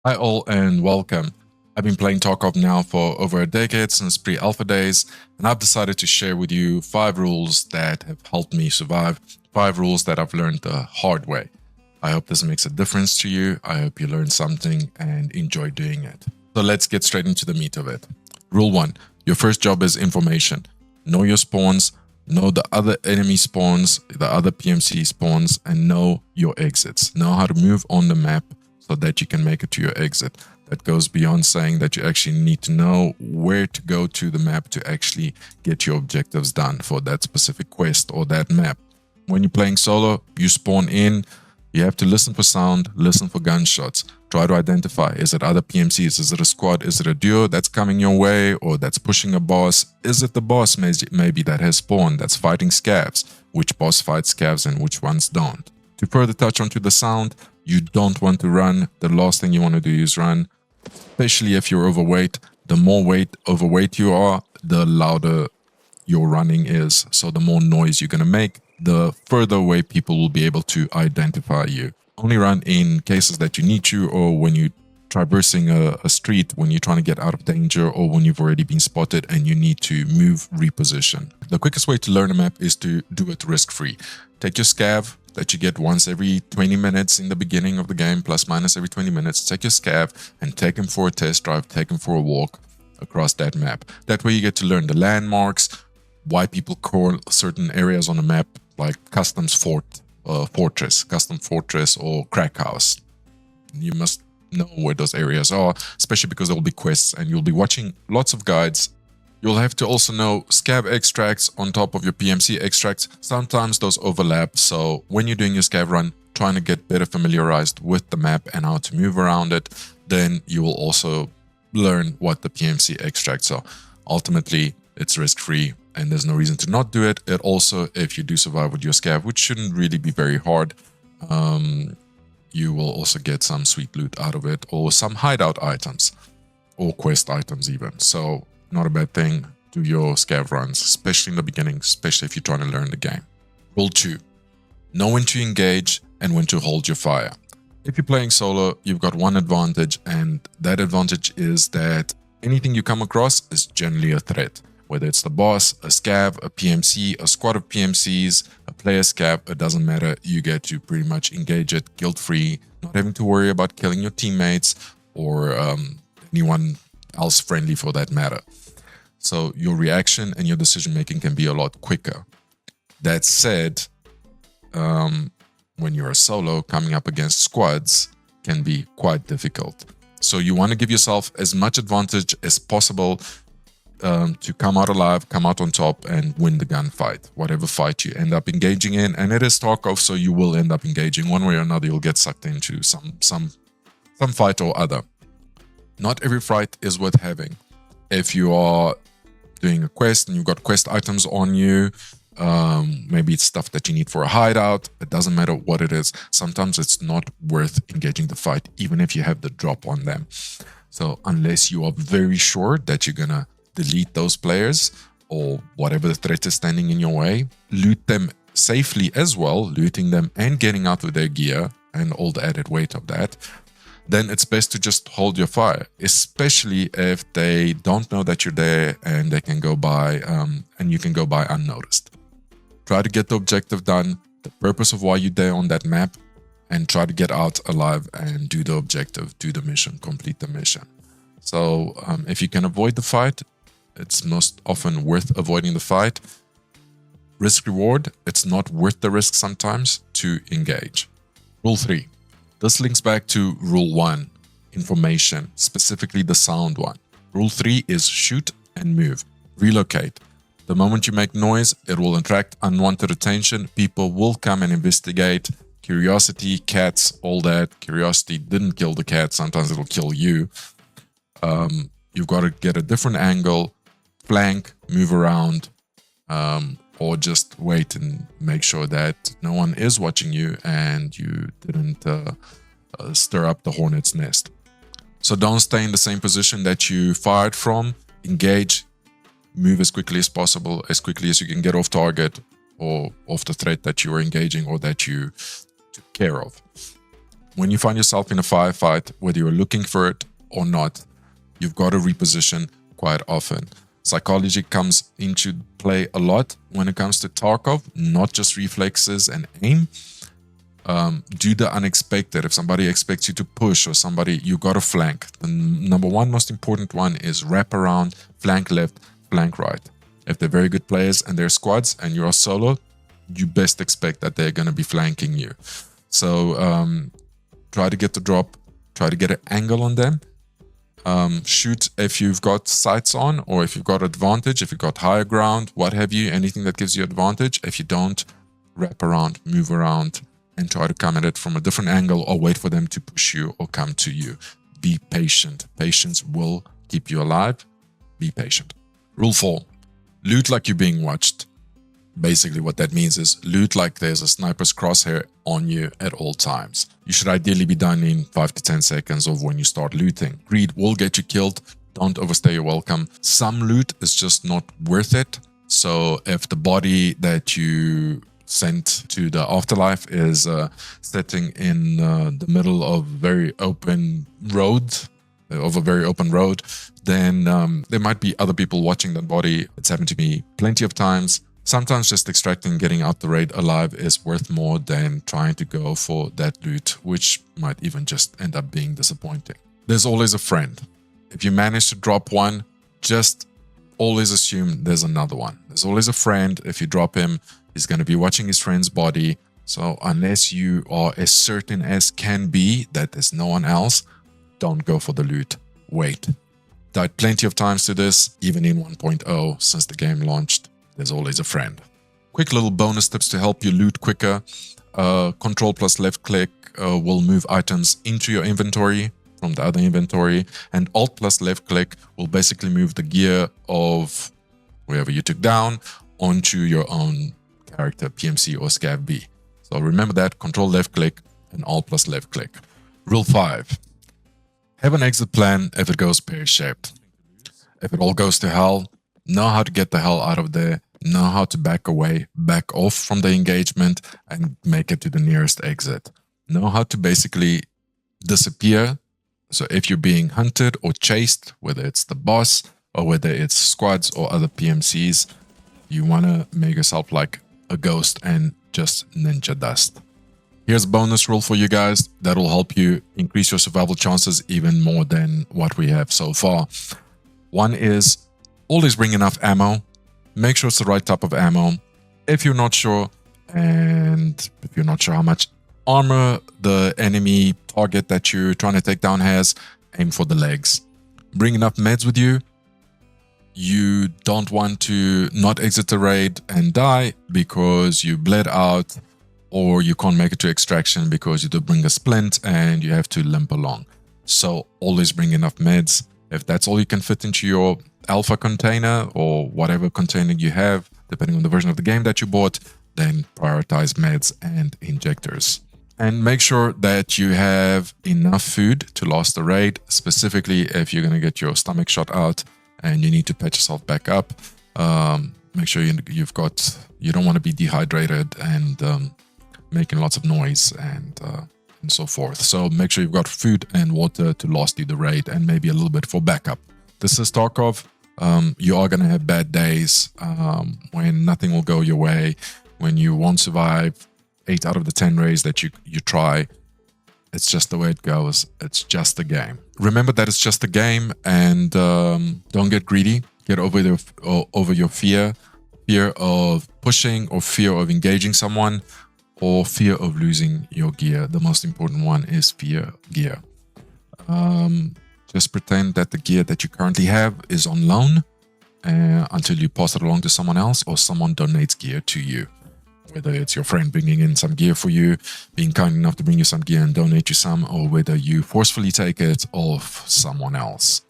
Hi all and welcome. I've been playing Tarkov now for over a decade since pre-alpha days, and I've decided to share with you 5 rules that have helped me survive, 5 rules that I've learned the hard way. I hope this makes a difference to you. I hope you learn something and enjoy doing it. So let's get straight into the meat of it. Rule 1. Your first job is information. Know your spawns, know the other enemy spawns, the other PMC spawns, and know your exits. Know how to move on the map so that you can make it to your exit. That goes beyond saying that you actually need to know where to go to the map to actually get your objectives done for that specific quest or that map. When you're playing solo, you spawn in, you have to listen for sound, listen for gunshots, try to identify, is it other PMCs, is it a squad, is it a duo that's coming your way or that's pushing a boss, is it the boss maybe that has spawned, that's fighting scavs, which boss fights scavs and which ones don't. To further touch onto the sound, you don't want to run. The last thing you want to do is run, especially if you're overweight. The more overweight you are, the louder your running is. So the more noise you're going to make, the further away people will be able to identify you. Only run in cases that you need to, or when you're traversing a street, when you're trying to get out of danger, or when you've already been spotted and you need to move, reposition. The quickest way to learn a map is to do it risk-free. Take your scav that you get once every 20 minutes in the beginning of the game, plus minus every 20 minutes. Take your scav and take him for a test drive, take him for a walk across that map. That way you get to learn the landmarks, why people call certain areas on the map like custom fortress or crack house. You must know where those areas are, especially because there will be quests and you'll be watching lots of guides. You'll have to also know scav extracts on top of your PMC extracts. Sometimes those overlap, so when you're doing your scav run, trying to get better familiarized with the map and how to move around it, then you will also learn what the PMC extracts are. Ultimately, it's risk-free and there's no reason to not do it. It also, if you do survive with your scav, which shouldn't really be very hard, you will also get some sweet loot out of it, or some hideout items, or quest items even. So not a bad thing. Do your scav runs, especially in the beginning, especially if you're trying to learn the game. Rule 2. Know when to engage and when to hold your fire. If you're playing solo, you've got one advantage, and that advantage is that anything you come across is generally a threat. Whether it's the boss, a scav, a PMC, a squad of PMCs, a player scav, it doesn't matter. You get to pretty much engage it guilt-free, not having to worry about killing your teammates or anyone else friendly for that matter. So your reaction and your decision making can be a lot quicker. That said, when you're a solo, coming up against squads can be quite difficult. So you want to give yourself as much advantage as possible to come out alive, come out on top, and win the gunfight, whatever fight you end up engaging in. And it is Tarkov, so you will end up engaging one way or another. You'll get sucked into some fight or other. Not every fight is worth having. If you are doing a quest and you've got quest items on you, maybe it's stuff that you need for a hideout, it doesn't matter what it is. Sometimes it's not worth engaging the fight, even if you have the drop on them. So unless you are very sure that you're gonna delete those players or whatever the threat is standing in your way, loot them safely as well, looting them and getting out with their gear and all the added weight of that, then it's best to just hold your fire, especially if they don't know that you're there and they can go by and you can go by unnoticed. Try to get the objective done, the purpose of why you're there on that map, and try to get out alive and do the objective, do the mission, complete the mission. So if you can avoid the fight, it's most often worth avoiding the fight. Risk reward, it's not worth the risk sometimes to engage. Rule 3. This links back to Rule 1, information, specifically the sound one. Rule 3 is shoot and move, relocate. The moment you make noise, it will attract unwanted attention. People will come and investigate. Curiosity, cats, all that. Curiosity didn't kill the cat, sometimes it'll kill you. You've got to get a different angle, flank, move around, or just wait and make sure that no one is watching you and you didn't stir up the hornet's nest. So don't stay in the same position that you fired from. Engage, move as quickly as possible, as quickly as you can get off target or off the threat that you are engaging or that you took care of. when you find yourself in a firefight, whether you're looking for it or not, you've got to reposition quite often. Psychology comes into play a lot when it comes to Tarkov, not just reflexes and aim. Do the unexpected. If somebody expects you to push or somebody, you got to flank. The number one most important one is wrap around, flank left, flank right. If they're very good players and they're squads and you're solo, you best expect that they're going to be flanking you. So try to get the drop, try to get an angle on them. Shoot if you've got sights on, or if you've got advantage, if you've got higher ground, what have you, anything that gives you advantage. If you don't, wrap around, move around, and try to come at it from a different angle, or wait for them to push you or come to you. Be patient. Patience will keep you alive. Be patient. Rule 4. Loot like you're being watched. Basically what that means is loot like there's a sniper's crosshair on you at all times. You should ideally be done in 5 to 10 seconds of when you start looting. Greed will get you killed. Don't overstay your welcome. Some loot is just not worth it. So if the body that you sent to the afterlife is sitting in the middle of a very open road, then there might be other people watching that body. It's happened to me plenty of times. Sometimes just extracting, getting out the raid alive is worth more than trying to go for that loot, which might even just end up being disappointing. There's always a friend. If you manage to drop one, just always assume there's another one. There's always a friend. If you drop him, he's going to be watching his friend's body. So unless you are as certain as can be that there's no one else, don't go for the loot. Wait. Died plenty of times to this, even in 1.0 since the game launched. There's always a friend. Quick little bonus tips to help you loot quicker. Control plus left click will move items into your inventory from the other inventory, and Alt plus left click will basically move the gear of wherever you took down onto your own character, PMC or Scav B. So remember that, Control left click and Alt plus left click. Rule 5. Have an exit plan if it goes pear-shaped. If it all goes to hell, know how to get the hell out of there, know how to back away, back off from the engagement and make it to the nearest exit. Know how to basically disappear. So if you're being hunted or chased, whether it's the boss or whether it's squads or other PMCs, you want to make yourself like a ghost and just ninja dust. Here's a bonus rule for you guys that will help you increase your survival chances even more than what we have so far. One is always bring enough ammo. Make sure it's the right type of ammo. If you're not sure, and if you're not sure how much armor the enemy target that you're trying to take down has, aim for the legs. Bring enough meds with you. You don't want to not exit the raid and die because you bled out, or you can't make it to extraction because you did bring a splint and you have to limp along. So always bring enough meds. If that's all you can fit into your alpha container or whatever container you have, depending on the version of the game that you bought, then prioritize meds and injectors. And make sure that you have enough food to last the raid, specifically if you're going to get your stomach shot out and you need to patch yourself back up. Make sure you don't want to be dehydrated and making lots of noise and so forth. So make sure you've got food and water to last you the raid and maybe a little bit for backup. This is Tarkov. You are going to have bad days when nothing will go your way, when you won't survive 8 out of the 10 raids that you try. It's just the way it goes. It's just a game. Remember that it's just a game, and don't get greedy. Get over your fear of pushing, or fear of engaging someone, or fear of losing your gear. The most important one is fear gear. Just pretend that the gear that you currently have is on loan until you pass it along to someone else, or someone donates gear to you. Whether it's your friend bringing in some gear for you, being kind enough to bring you some gear and donate you some, or whether you forcefully take it off someone else.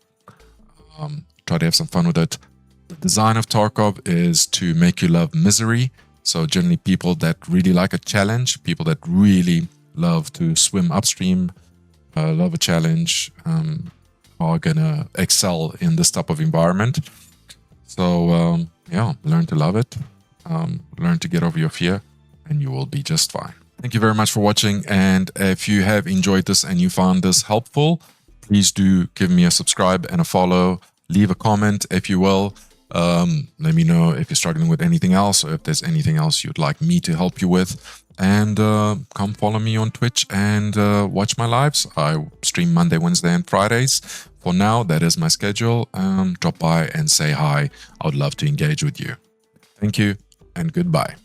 Try to have some fun with it. The design of Tarkov is to make you love misery. So generally people that really like a challenge, people that really love to swim upstream, love a challenge, are gonna excel in this type of environment. So yeah, learn to love it. Learn to get over your fear, and you will be just fine. Thank you very much for watching. And if you have enjoyed this and you found this helpful, please do give me a subscribe and a follow. Leave a comment if you will. Let me know if you're struggling with anything else or if there's anything else you'd like me to help you with. And come follow me on Twitch and watch my lives. I stream Monday, Wednesday, and Fridays. For now, that is my schedule. Drop by and say hi. I would love to engage with you. Thank you and goodbye.